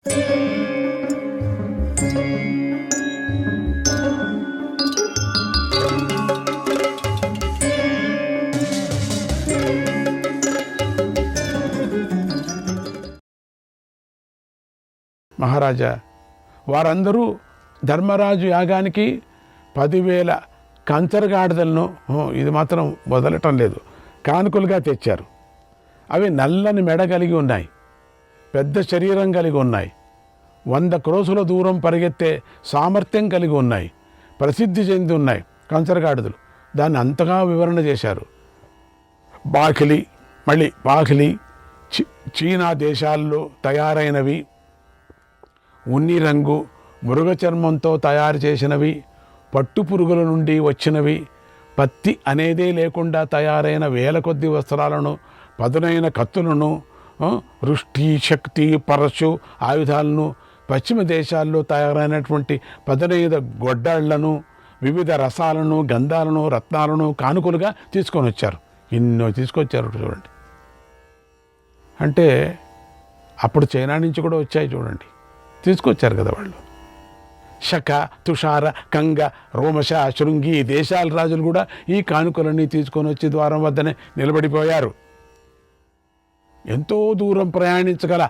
మహారాజా, వారందరూ ధర్మరాజు యాగానికి 10,000 కంచరగాడిదలను, ఇది మాత్రం వదలటం లేదు, కానుకలుగా తెచ్చారు. అవి నల్లని మెడ కలిగి ఉన్నాయి, పెద్ద శరీరం కలిగి ఉన్నాయి, 100 క్రోసుల దూరం పరిగెత్తే సామర్థ్యం కలిగి ఉన్నాయి, ప్రసిద్ధి చెంది ఉన్నాయి కంచరగాడిదలు. దాన్ని అంతగా వివరణ చేశారు. పాకిలి చీనా దేశాల్లో తయారైనవి, ఉన్ని రంగు మృగ చర్మంతో తయారు చేసినవి, పట్టు పురుగుల నుండి వచ్చినవి, పత్తి అనేదే లేకుండా తయారైన 1000 కొద్ది వస్త్రాలను, పదునైన కత్తులను, రుష్టి శక్తి పరశు ఆయుధాలను, పశ్చిమ దేశాల్లో తయారైనటువంటి పదునైన గొడ్డాళ్లను, వివిధ రసాలను, గంధాలను, రత్నాలను కానుకలుగా తీసుకొని వచ్చారు. ఎన్నో తీసుకొచ్చారు చూడండి. అంటే అప్పుడు చైనా నుంచి కూడా వచ్చాయి చూడండి, తీసుకొచ్చారు కదా వాళ్ళు. శక, తుషార, కంగ, రోమశ, శృంగి దేశాల రాజులు కూడా ఈ కానుకలన్నీ తీసుకొని వచ్చి ద్వారం వద్దనే నిలబడిపోయారు. ఎంతో దూరం ప్రయాణించగల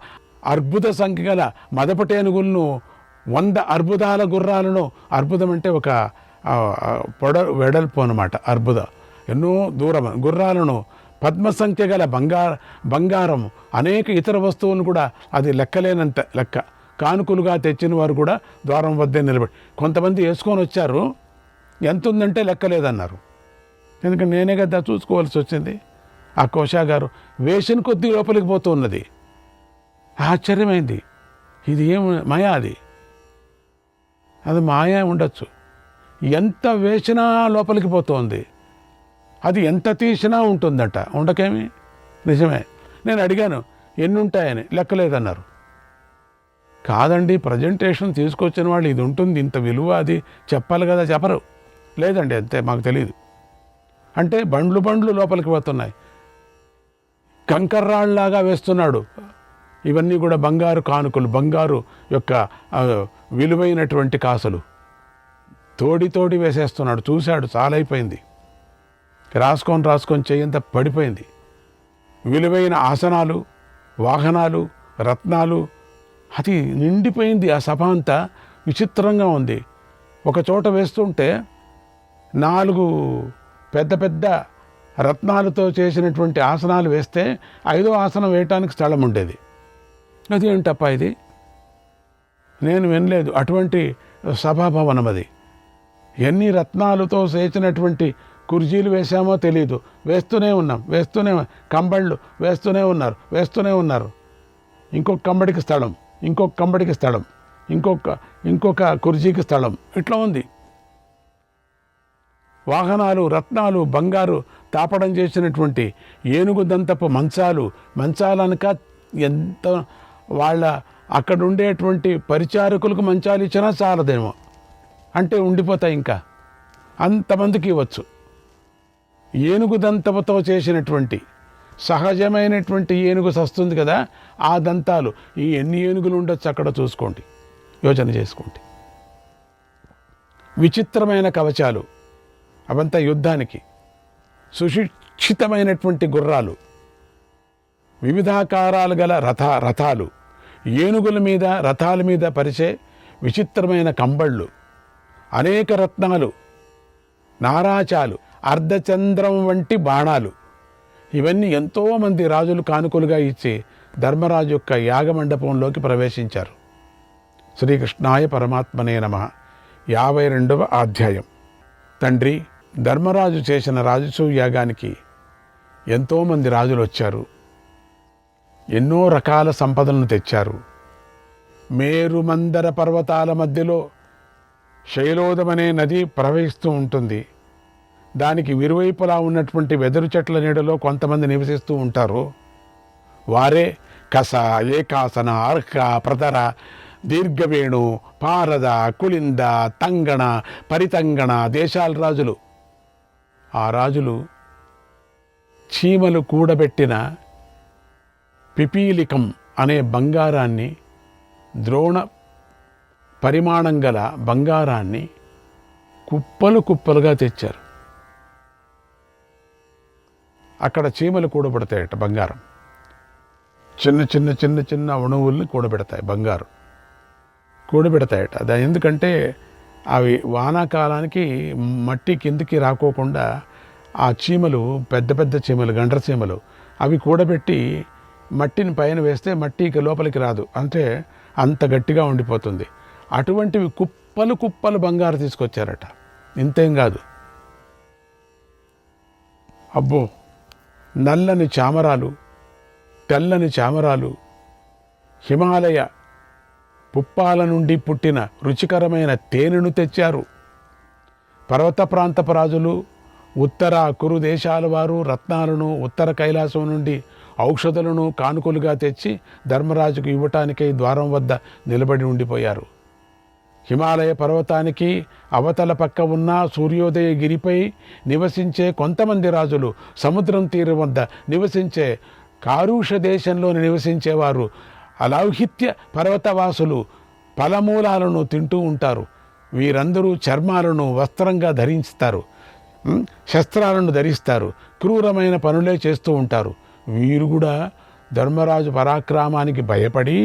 అర్బుద సంఖ్య గల మదపటేనుగులను, 100 అర్బుదాల గుర్రాలను, అర్బుదం అంటే ఒక వెడల్పు అన్నమాట, అర్బుద ఎన్నో దూరం గుర్రాలను, పద్మ సంఖ్య గల బంగారం అనేక ఇతర వస్తువులను కూడా అది లెక్కలేనంత లెక్క కానుకలుగా తెచ్చిన వారు కూడా ద్వారం వద్దే నిలబడి, కొంతమంది వేసుకొని వచ్చారు, ఎంత ఉందంటే లెక్కలేదన్నారు. ఎందుకంటే నేనే కదా చూసుకోవాల్సి వచ్చింది. ఆ కోశా గారు వేసిన కొద్దీ లోపలికి పోతూ ఉన్నది. ఆశ్చర్యమైంది, ఇది ఏం మాయా, అది మాయా ఉండొచ్చు. ఎంత వేసినా లోపలికి పోతుంది, అది ఎంత తీసినా ఉంటుందట. ఉండకేమి, నిజమే. నేను అడిగాను ఎన్ని ఉంటాయని, లెక్కలేదన్నారు. కాదండి, ప్రజెంటేషన్ తీసుకొచ్చిన వాళ్ళు ఇది ఉంటుంది, ఇంత విలువ అది చెప్పాలి కదా, చెప్పరు. లేదండి అంతే, మాకు తెలియదు అంటే బండ్లు లోపలికి పోతున్నాయి, కంకర్రాళ్ళలాగా వేస్తున్నాడు. ఇవన్నీ కూడా బంగారు కానుకలు, బంగారు యొక్క విలువైనటువంటి కాసులు తోడి వేసేస్తున్నాడు. చూశాడు, చాలా అయిపోయింది, రాసుకొని చెయ్యంత పడిపోయింది. విలువైన ఆసనాలు, వాహనాలు, రత్నాలు, అది నిండిపోయింది. ఆ సభ అంతా విచిత్రంగా ఉంది. ఒక చోట వేస్తుంటే 4 పెద్ద రత్నాలతో చేసినటువంటి ఆసనాలు వేస్తే 5వ ఆసనం వేయటానికి స్థలం ఉండేది. అది ఏంటప్ప ఇది, నేను వినలేదు అటువంటి సభాభవనం. అది ఎన్ని రత్నాలతో చేసినటువంటి కుర్చీలు వేసామో తెలియదు, వేస్తూనే ఉన్నాం, కంబళ్ళు వేస్తూనే ఉన్నారు. ఇంకొక కంబడికి స్థలం, ఇంకొక కంబడికి స్థలం, ఇంకొక కుర్చీకి స్థలం, ఇట్లా ఉంది. వాహనాలు, రత్నాలు, బంగారు తాపడం చేసినటువంటి ఏనుగు దంతపు మంచాలనక ఎంత వాళ్ళ అక్కడ ఉండేటువంటి పరిచారకులకు మంచాలు ఇచ్చినా చాలదేమో, అంటే ఉండిపోతాయి. ఇంకా అంతమందికి ఇవ్వచ్చు. ఏనుగు దంతపుతో చేసినటువంటి సహజమైనటువంటి ఏనుగు సస్తుంది కదా, ఆ దంతాలు, ఈ ఎన్ని ఏనుగులు ఉండొచ్చు అక్కడ చూసుకోండి, యోచన చేసుకోండి. విచిత్రమైన కవచాలు, అవంతా యుద్ధానికి. సుశిక్షితమైనటువంటి గుర్రాలు, వివిధాకారాలు గల రథాలు, ఏనుగుల మీద, రథాల మీద పరిచే విచిత్రమైన కంబళ్ళు, అనేక రత్నాలు, నారాచాలు, అర్ధచంద్రం వంటి బాణాలు, ఇవన్నీ ఎంతోమంది రాజులు కానుకలుగా ఇచ్చి ధర్మరాజు యొక్క యాగమండపంలోకి ప్రవేశించారు. శ్రీకృష్ణాయ పరమాత్మనే నమః. 52వ అధ్యాయం. తండ్రి, ధర్మరాజు చేసిన రాజసూయ యాగానికి ఎంతోమంది రాజులు వచ్చారు, ఎన్నో రకాల సంపదలను తెచ్చారు. మేరుమందర పర్వతాల మధ్యలో శైలోదమనే నది ప్రవహిస్తూ ఉంటుంది. దానికి ఇరువైపులా ఉన్నటువంటి వెదురు చెట్ల నీడలో కొంతమంది నివసిస్తూ ఉంటారు. వారే కస, ఏకాసన, అర్క, ప్రతర, దీర్ఘవేణు, పారద, కులింద, తంగణ, పరితంగణ దేశాల రాజులు. ఆ రాజులు చీమలు కూడబెట్టిన పిపీలికం అనే బంగారాన్ని ద్రోణ పరిమాణం గల బంగారాన్ని కుప్పలు కుప్పలుగా తెచ్చారు. అక్కడ చీమలు కూడబెడతాయట బంగారం. చిన్న చిన్న చిన్న చిన్న అణువుల్ని కూడబెడతాయి, బంగారం కూడబెడతాయట. అది ఎందుకంటే అవి వానాకాలానికి మట్టి కిందికి రాకోకుండా ఆ చీమలు, పెద్ద పెద్ద చీమలు, గండ్ర చీమలు, అవి కూడబెట్టి మట్టిని పైన వేస్తే మట్టికి లోపలికి రాదు, అంటే అంత గట్టిగా ఉండిపోతుంది. అటువంటివి కుప్పలు కుప్పలు బంగారు తీసుకొచ్చారట. ఇంతేం కాదు, అబ్బో, నల్లని చామరాలు, తెల్లని చామరాలు, హిమాలయ పుప్పాల నుండి పుట్టిన రుచికరమైన తేనెను తెచ్చారు. పర్వత ప్రాంతపు రాజులు, ఉత్తర కురు దేశాల వారు రత్నాలను, ఉత్తర కైలాసం నుండి ఔషధులను కానుకలుగా తెచ్చి ధర్మరాజుకు ఇవ్వటానికై ద్వారం వద్ద నిలబడి ఉండిపోయారు. హిమాలయ పర్వతానికి అవతల పక్క ఉన్న సూర్యోదయ గిరిపై నివసించే కొంతమంది రాజులు, సముద్రం తీరం వద్ద నివసించే కారుష దేశంలో నివసించేవారు, అలౌహిత్య పర్వతవాసులు ఫలమూలాలను తింటూ ఉంటారు. వీరందరూ చర్మాలను వస్త్రంగా ధరిస్తారు, శస్త్రాలను ధరిస్తారు, క్రూరమైన పనులే చేస్తూ ఉంటారు. వీరు కూడా ధర్మరాజు పరాక్రమానికి భయపడి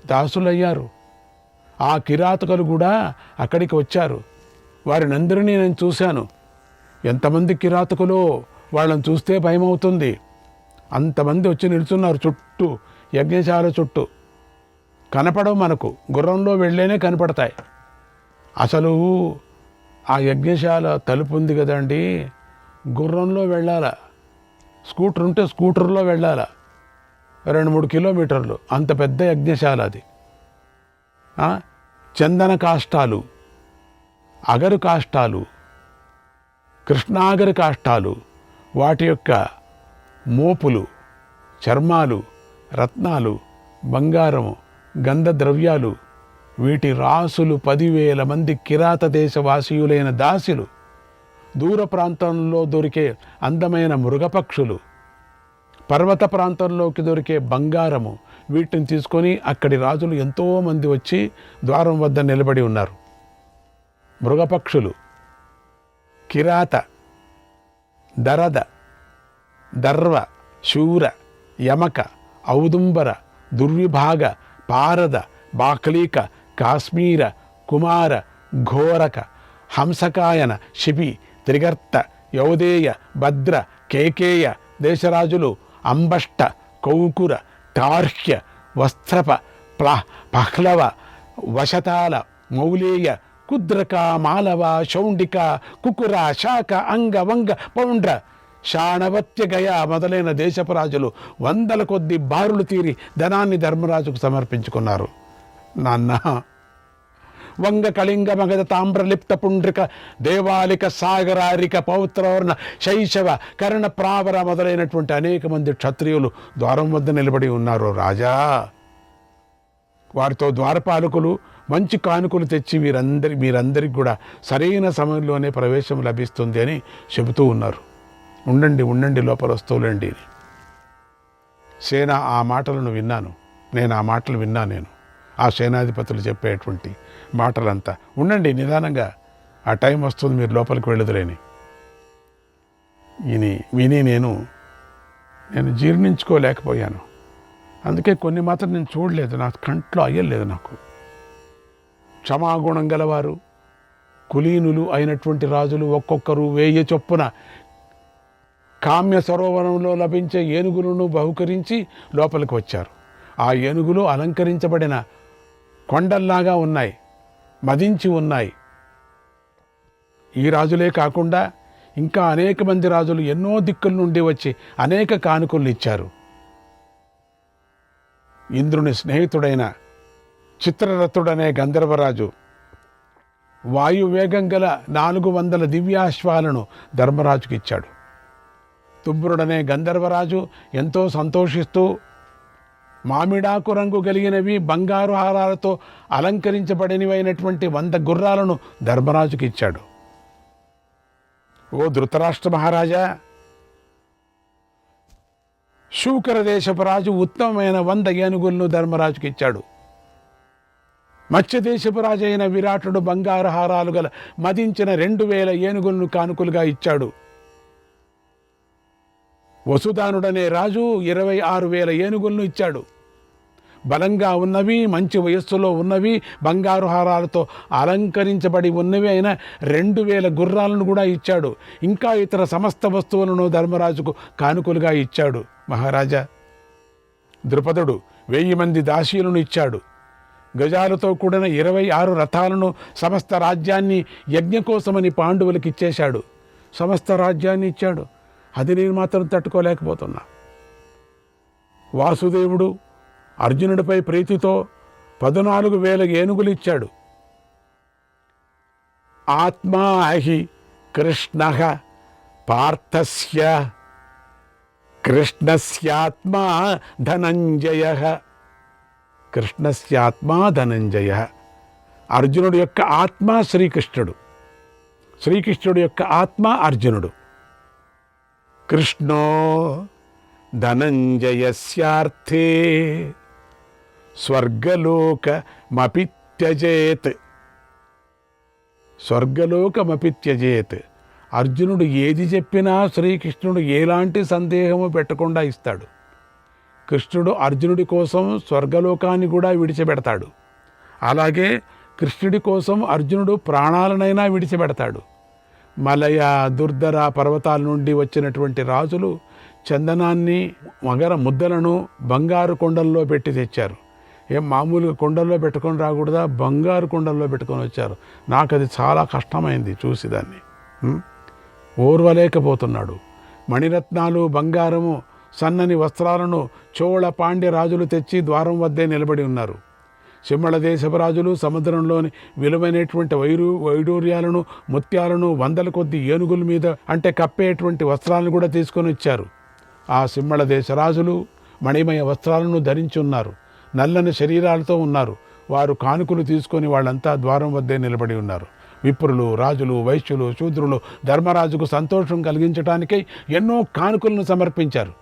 దాసులయ్యారు. ఆ కిరాతకులు కూడా అక్కడికి వచ్చారు. వారినందరినీ నేను చూశాను. ఎంతమంది కిరాతకులో, వాళ్ళని చూస్తే భయమవుతుంది. అంతమంది వచ్చి నిల్చున్నారు చుట్టూ, యజ్ఞశాల చుట్టూ. కనపడవు మనకు, గుర్రంలో వెళ్ళేనే కనపడతాయి. అసలు ఆ యజ్ఞశాల తలుపు ఉంది కదండి, గుర్రంలో వెళ్ళాల, స్కూటర్ ఉంటే స్కూటర్లో వెళ్ళాల, 2-3 కిలోమీటర్లు, అంత పెద్ద యజ్ఞశాల అది. చందన కాష్టాలు, అగరు కాష్టాలు, కృష్ణాగరు కాష్టాలు, వాటి యొక్క మోపులు, చర్మాలు, రత్నాలు, బంగారము, గంధ ద్రవ్యాలు, వీటి రాసులు 10,000 మంది కిరాత దేశవాసీయులైన దాసులు, దూర ప్రాంతంలో దొరికే అందమైన మృగపక్షులు, పర్వత ప్రాంతంలోకి దొరికే బంగారము, వీటిని తీసుకొని అక్కడి రాజులు ఎంతోమంది వచ్చి ద్వారం వద్ద నిలబడి ఉన్నారు. మృగపక్షులు, కిరాత, దరద, దర్వ, శూర, యమక, ఔదుంబర, దుర్విభాగ, పారద, బాక్లీక, కాశ్మీర, కుమార, ఘోరక, హంసకాయన, శిబి, త్రిగర్త, యౌదేయ, భద్ర, కేకేయ దేశరాజులు అంబష్ట, కౌకుర, తార్హ్య, వస్త్రప, పహ్లవ, వశతాల, మౌలేయ, కుద్రక, మాలవ, శౌండిక, కుకుర, శాక, అంగ, వంగ, పౌండ్ర, శాణవత్య, గయ మొదలైన దేశపు రాజులు 100 కొద్ది బారులు తీరి ధనాన్ని ధర్మరాజుకు సమర్పించుకున్నారు. నాన్న, వంగ, కళింగ, మగధ, తామ్ర, లిప్త, పుండ్రిక, దేవాలిక, సాగరారిక, పౌత్రవర్ణ, శైశవ, కర్ణ, ప్రావర మొదలైనటువంటి అనేక మంది క్షత్రియులు ద్వారం వద్ద నిలబడి ఉన్నారు. రాజా, వారితో ద్వారపాలకులు మంచి కానుకలు తెచ్చి మీరందరికీ కూడా సరైన సమయంలోనే ప్రవేశం లభిస్తుంది అని చెబుతూ ఉన్నారు. ఉండండి ఉండండి, లోపల వస్తువులండి. సేన ఆ మాటలను విన్నాను, నేను ఆ మాటలు విన్నా. నేను ఆ సేనాధిపతులు చెప్పేటువంటి మాటలంతా, ఉండండి నిదానంగా, ఆ టైం వస్తుంది, మీరు లోపలికి వెళ్ళదులేని విని నేను జీర్ణించుకోలేకపోయాను. అందుకే కొన్ని మాత్రం నేను చూడలేదు, నాకు కంట్లో అయ్యలేదు. నాకు క్షమాగుణం గలవారు, కులీనులు అయినటువంటి రాజులు ఒక్కొక్కరు 1000 చొప్పున కామ్య సరోవరంలో లభించే ఏనుగులను బహుకరించి లోపలికి వచ్చారు. ఆ ఏనుగులు అలంకరించబడిన కొండల్లాగా ఉన్నాయి, మదించి ఉన్నాయి. ఈ రాజులే కాకుండా ఇంకా అనేక మంది రాజులు ఎన్నో దిక్కుల నుండి వచ్చి అనేక కానుకలు ఇచ్చారు. ఇంద్రుని స్నేహితుడైన చిత్రరథుడనే గంధర్వరాజు వాయువేగం గల 400 దివ్యాశ్వాలను ధర్మరాజుకి ఇచ్చాడు. తుమ్రుడనే గంధర్వరాజు ఎంతో సంతోషిస్తూ మామిడాకు రంగు కలిగినవి, బంగారు హారాలతో అలంకరించబడినవైనటువంటి 100 గుర్రాలను ధర్మరాజుకి ఇచ్చాడు. ఓ ధృతరాష్ట్ర మహారాజా, శూకర దేశపు రాజు ఉత్తమమైన 100 ఏనుగులను ధర్మరాజుకి ఇచ్చాడు. మత్స్యదేశపు రాజైన విరాటుడు బంగారు హారాలు గల మదించిన 2000 ఏనుగులను కానుకలుగా ఇచ్చాడు. వసుదానుడనే రాజు 26,000 ఏనుగులను ఇచ్చాడు. బలంగా ఉన్నవి, మంచి వయస్సులో ఉన్నవి, బంగారు హారాలతో అలంకరించబడి ఉన్నవి అయిన 2,000 గుర్రాలను కూడా ఇచ్చాడు. ఇంకా ఇతర సమస్త వస్తువులను ధర్మరాజుకు కానుకలుగా ఇచ్చాడు. మహారాజా ద్రుపదుడు 1000 మంది దాసీలను ఇచ్చాడు. గజాలతో కూడిన 26 రథాలను, సమస్త రాజ్యాన్ని యజ్ఞ కోసమని పాండవులకు ఇచ్చేశాడు. సమస్త రాజ్యాన్ని ఇచ్చాడు. అది నేను మాత్రం తట్టుకోలేకపోతున్నా. వాసుదేవుడు అర్జునుడిపై ప్రీతితో 14,000 ఏనుగులు ఇచ్చాడు. ఆత్మా హి కృష్ణ పార్థస్య కృష్ణస్యాత్మా ధనంజయ. కృష్ణస్యాత్మా ధనంజయ. అర్జునుడు యొక్క ఆత్మ శ్రీకృష్ణుడు, శ్రీకృష్ణుడు యొక్క ఆత్మ అర్జునుడు. కృష్ణో ధనంజయస్యార్థే స్వర్గలోకమపి త్యజేత్. స్వర్గలోకమపి త్యజేత్. అర్జునుడు ఏది చెప్పినా శ్రీకృష్ణుడు ఎలాంటి సందేహము పెట్టకుండా ఇస్తాడు. కృష్ణుడు అర్జునుడి కోసం స్వర్గలోకాన్ని కూడా విడిచిపెడతాడు. అలాగే కృష్ణుడి కోసం అర్జునుడు ప్రాణాలనైనా విడిచిపెడతాడు. మలయ దుర్ధర పర్వతాల నుండి వచ్చినటువంటి రాజులు చందనాన్ని, మగర ముద్దలను బంగారు కొండల్లో పెట్టి తెచ్చారు. ఏం మామూలుగా కొండల్లో పెట్టుకొని రాకూడదా? బంగారు కొండల్లో పెట్టుకొని వచ్చారు. నాకు అది చాలా కష్టమైంది చూసి దాన్ని. ఓర్వలేకపోతున్నాడు. మణిరత్నాలు, బంగారము, సన్నని వస్త్రాలను చోళ పాండ్య రాజులు తెచ్చి ద్వారం వద్దే నిలబడి ఉన్నారు. సింహళ దేశపు రాజులు సముద్రంలోని విలువైనటువంటి వైడూర్యాలను, ముత్యాలను 100 కొద్ది ఏనుగుల మీద అంటే కప్పేటువంటి వస్త్రాలను కూడా తీసుకొని వచ్చారు. ఆ సింహళ దేశ రాజులు మణిమయ వస్త్రాలను ధరించి ఉన్నారు. నల్లని శరీరాలతో ఉన్నారు. వారు కానుకలు తీసుకొని వాళ్ళంతా ద్వారం వద్దే నిలబడి ఉన్నారు. విప్రులు, రాజులు, వైశ్యులు, శూద్రులు ధర్మరాజుకు సంతోషం కలిగించడానికై ఎన్నో కానుకలను సమర్పించారు.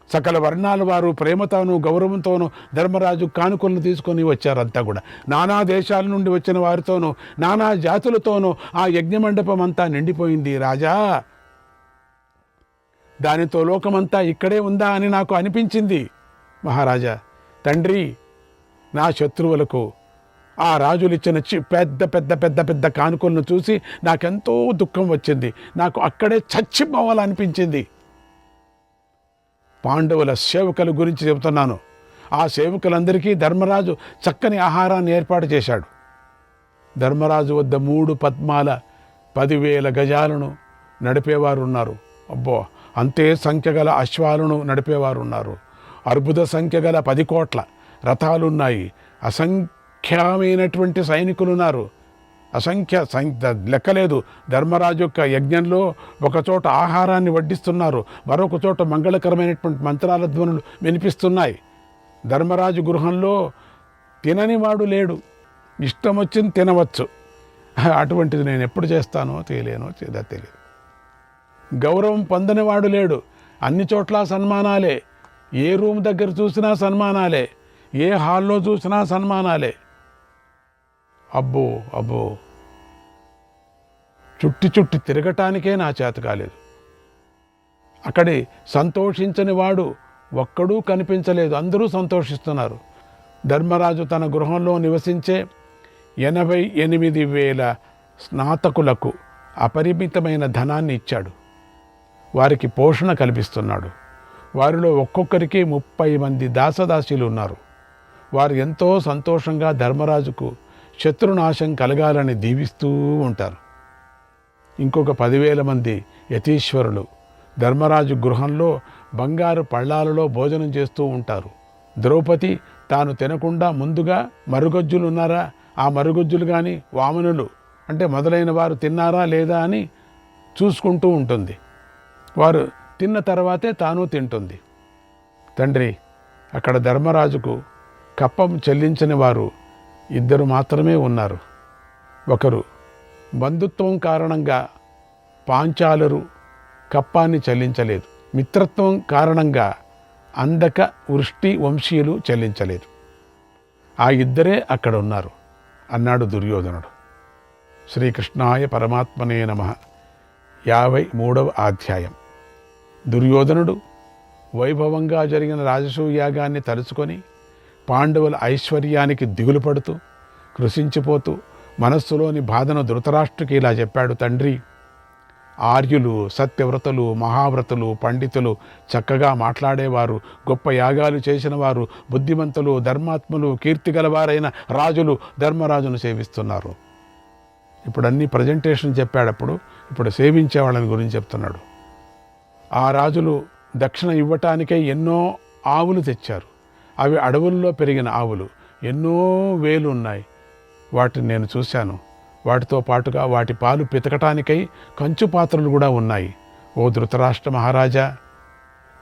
సకల వర్ణాల వారు ప్రేమతోనూ గౌరవంతోనూ ధర్మరాజు కానుకలను తీసుకొని వచ్చారంతా కూడా. నానా దేశాల నుండి వచ్చిన వారితోనూ, నానా జాతులతోనూ ఆ యజ్ఞమండపం అంతా నిండిపోయింది. రాజా, దానితో లోకమంతా ఇక్కడే ఉందా అని నాకు అనిపించింది. మహారాజా, తండ్రి, నా శత్రువులకు ఆ రాజులు ఇచ్చిన పెద్ద పెద్ద పెద్ద పెద్ద కానుకలను చూసి నాకెంతో దుఃఖం వచ్చింది. నాకు అక్కడే చచ్చిపోవాలనిపించింది. పాండవుల సేవకుల గురించి చెబుతున్నాను. ఆ సేవకులందరికీ ధర్మరాజు చక్కని ఆహారాన్ని ఏర్పాటు చేశాడు. ధర్మరాజు వద్ద 3 పద్మాల 10,000 గజాలను నడిపేవారు ఉన్నారు. అబ్బో, అంతే సంఖ్య గల అశ్వాలను నడిపేవారు ఉన్నారు. అర్బుద సంఖ్య గల 10 కోట్ల రథాలున్నాయి. అసంఖ్యమైనటువంటి సైనికులు ఉన్నారు. లెక్కలేదు. ధర్మరాజు యొక్క యజ్ఞంలో ఒకచోట ఆహారాన్ని వడ్డిస్తున్నారు, మరొక చోట మంగళకరమైనటువంటి మంత్రాల ధ్వనులు వినిపిస్తున్నాయి. ధర్మరాజు గృహంలో తిననివాడు లేడు. ఇష్టం వచ్చింది తినవచ్చు. అటువంటిది నేను ఎప్పుడు చేస్తానో తెలియదు. గౌరవం పొందనివాడు లేడు. అన్ని చోట్ల సన్మానాలే. ఏ రూమ్ దగ్గర చూసినా సన్మానాలే, ఏ హాల్లో చూసినా సన్మానాలే. అబ్బో అబ్బో, చుట్టి తిరగటానికే నా చేత కాలేదు. అక్కడి సంతోషించని వాడు ఒక్కడూ కనిపించలేదు. అందరూ సంతోషిస్తున్నారు. ధర్మరాజు తన గృహంలో నివసించే 88,000 స్నాతకులకు అపరిమితమైన ధనాన్ని ఇచ్చాడు. వారికి పోషణ కల్పిస్తున్నాడు. వారిలో ఒక్కొక్కరికి 30 మంది దాసదాసీలు ఉన్నారు. వారు ఎంతో సంతోషంగా ధర్మరాజుకు శత్రునాశం కలగాలని దీవిస్తూ ఉంటారు. ఇంకొక 10,000 మంది యతీశ్వరులు ధర్మరాజు గృహంలో బంగారు పళ్ళాలలో భోజనం చేస్తూ ఉంటారు. ద్రౌపది తాను తినకుండా ముందుగా మరుగుజ్జులు ఉన్నారా, ఆ మరుగుజ్జులు కానీ వామనులు అంటే మొదలైన వారు తిన్నారా లేదా అని చూసుకుంటూ ఉంటుంది. వారు తిన్న తర్వాతే తాను తింటుంది. తండ్రి, అక్కడ ధర్మరాజుకు కప్పం చెల్లించని వారు 2 మాత్రమే ఉన్నారు. ఒకరు బంధుత్వం కారణంగా పాంచాలరు కప్పాన్ని చెల్లించలేదు. మిత్రత్వం కారణంగా అందక వృష్టి వంశీయులు చెల్లించలేదు. ఆ ఇద్దరే అక్కడ ఉన్నారు అన్నాడు దుర్యోధనుడు. శ్రీకృష్ణాయ పరమాత్మనే నమః. 53వ అధ్యాయం. దుర్యోధనుడు వైభవంగా జరిగిన రాజసూయాగాన్ని తలుచుకొని పాండవుల ఐశ్వర్యానికి దిగులు పడుతూ కృషించిపోతూ మనస్సులోని బాధను ధృతరాష్ట్రుకి ఇలా చెప్పాడు. తండ్రి, ఆర్యులు, సత్యవ్రతులు, మహావ్రతులు, పండితులు, చక్కగా మాట్లాడేవారు, గొప్ప యాగాలు చేసిన వారు, బుద్ధిమంతులు, ధర్మాత్ములు, కీర్తిగలవారైన రాజులు ధర్మరాజును సేవిస్తున్నారు. ఇప్పుడు అన్ని ప్రజెంటేషన్ చెప్పాడప్పుడు. ఇప్పుడు సేవించే వాళ్ళని గురించి చెప్తున్నాడు. ఆ రాజులు దక్షిణ ఇవ్వటానికే ఎన్నో ఆవులు తెచ్చారు. అవి అడవుల్లో పెరిగిన ఆవులు, ఎన్నో వేలు ఉన్నాయి. వాటిని నేను చూశాను. వాటితో పాటుగా వాటి పాలు పితకటానికై కంచు పాత్రలు కూడా ఉన్నాయి. ఓ ధృతరాష్ట్ర మహారాజా,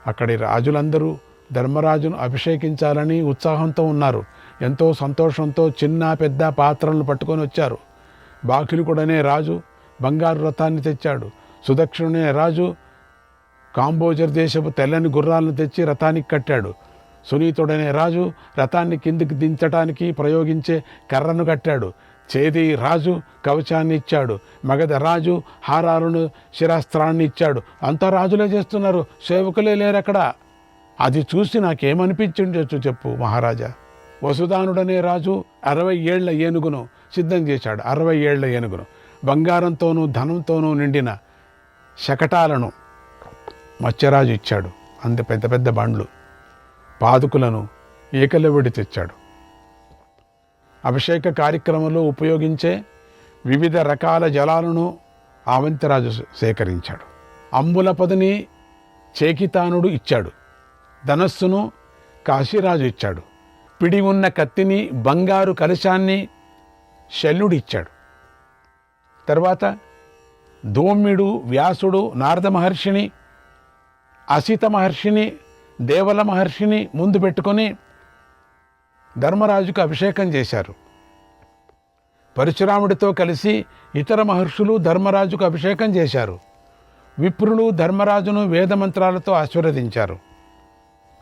అక్కడి రాజులందరూ ధర్మరాజును అభిషేకించాలని ఉత్సాహంతో ఉన్నారు. ఎంతో సంతోషంతో చిన్న పెద్ద పాత్రలను పట్టుకొని వచ్చారు. బాకిలుకుడనే రాజు బంగారు రథాన్ని తెచ్చాడు. సుదక్షిణునే రాజు కాంబోజర్ దేశపు తెల్లని గుర్రాలను తెచ్చి రథానికి కట్టాడు. సునీతుడనే రాజు రథాన్ని కిందికి దించటానికి ప్రయోగించే కర్రను కట్టాడు. చేది రాజు కవచాన్ని ఇచ్చాడు. మగధ రాజు హారాలను, శిరాస్త్రాన్ని ఇచ్చాడు. అంతా రాజులే చేస్తున్నారు, సేవకులే లేరక్కడ. అది చూసి నాకేమనిపించిండొచ్చు చెప్పు మహారాజా. వసుదానుడనే రాజు 60 ఏళ్ల ఏనుగును సిద్ధం చేశాడు. 60 ఏళ్ల ఏనుగును బంగారంతోనూ ధనంతోనూ నిండిన శకటాలను మత్స్యరాజు ఇచ్చాడు. అంత పెద్ద పెద్ద బండ్లు, పాదుకులను ఏకలవిడి తెచ్చాడు. అభిషేక కార్యక్రమంలో ఉపయోగించే వివిధ రకాల జలాలను అవంతిరాజు సేకరించాడు. అంబుల పదని చేకితానుడు ఇచ్చాడు. ధనస్సును కాశీరాజు ఇచ్చాడు. పిడి ఉన్న కత్తిని, బంగారు కలశాన్ని శల్యుడు ఇచ్చాడు. తర్వాత ధూమ్యుడు, వ్యాసుడు, నారద మహర్షిని, అసిత మహర్షిని, దేవల మహర్షిని ముందు పెట్టుకొని ధర్మరాజుకు అభిషేకం చేశారు. పరశురాముడితో కలిసి ఇతర మహర్షులు ధర్మరాజుకు అభిషేకం చేశారు. విప్రులు ధర్మరాజును వేదమంత్రాలతో ఆశీర్వదించారు.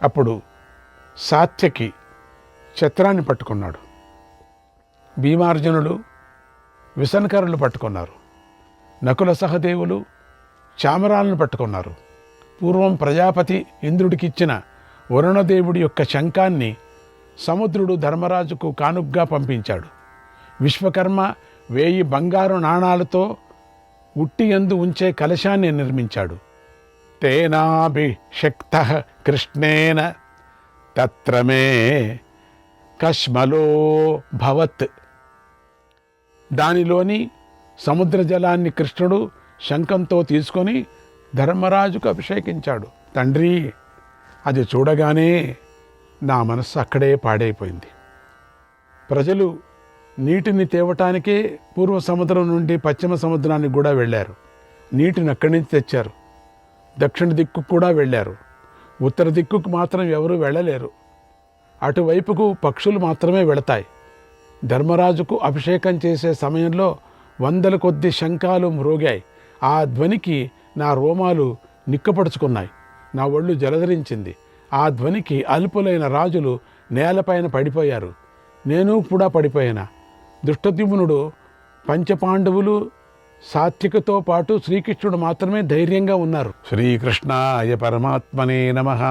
అప్పుడు సాత్యకి ఛత్రాన్ని పట్టుకున్నాడు. భీమార్జునులు విసనకరులు పట్టుకున్నారు. నకుల సహదేవులు చామరాలను పట్టుకున్నారు. పూర్వం ప్రజాపతి ఇంద్రుడికిచ్చిన వరుణదేవుడి యొక్క శంఖాన్ని సముద్రుడు ధర్మరాజుకు కానుగ్గా పంపించాడు. విశ్వకర్మ 1000 బంగారు నాణాలతో ఉట్టియందు ఉంచే కలశాన్ని నిర్మించాడు. తేనాభిషక్తః కృష్ణేన తత్రమే కష్మలో భవత్. దానిలోని సముద్ర జలాన్ని కృష్ణుడు శంఖంతో తీసుకొని ధర్మరాజుకు అభిషేకించాడు. తండ్రి, అది చూడగానే నా మనస్సు అక్కడే పాడైపోయింది. ప్రజలు నీటిని తేవటానికే పూర్వ సముద్రం నుండి పశ్చిమ సముద్రానికి కూడా వెళ్ళారు. నీటిని అక్కడి నుంచి తెచ్చారు. దక్షిణ దిక్కుకు కూడా వెళ్ళారు. ఉత్తర దిక్కుకు మాత్రం ఎవరూ వెళ్ళలేరు. అటువైపుకు పక్షులు మాత్రమే వెళతాయి. ధర్మరాజుకు అభిషేకం చేసే సమయంలో 100 కొద్ది శంఖాలు మ్రోగాయి. ఆ ధ్వనికి నా రోమాలు నిక్కపడుచుకున్నాయి. నా ఒళ్ళు జలధరించింది. ఆ ధ్వనికి అల్పులైన రాజులు నేలపైన పడిపోయారు. నేను కూడా పడిపోయాను. దుష్టద్యుమ్నుడు, పంచపాండవులు, సాత్వికతో పాటు శ్రీకృష్ణుడు మాత్రమే ధైర్యంగా ఉన్నారు. శ్రీకృష్ణాయ పరమాత్మనే నమః.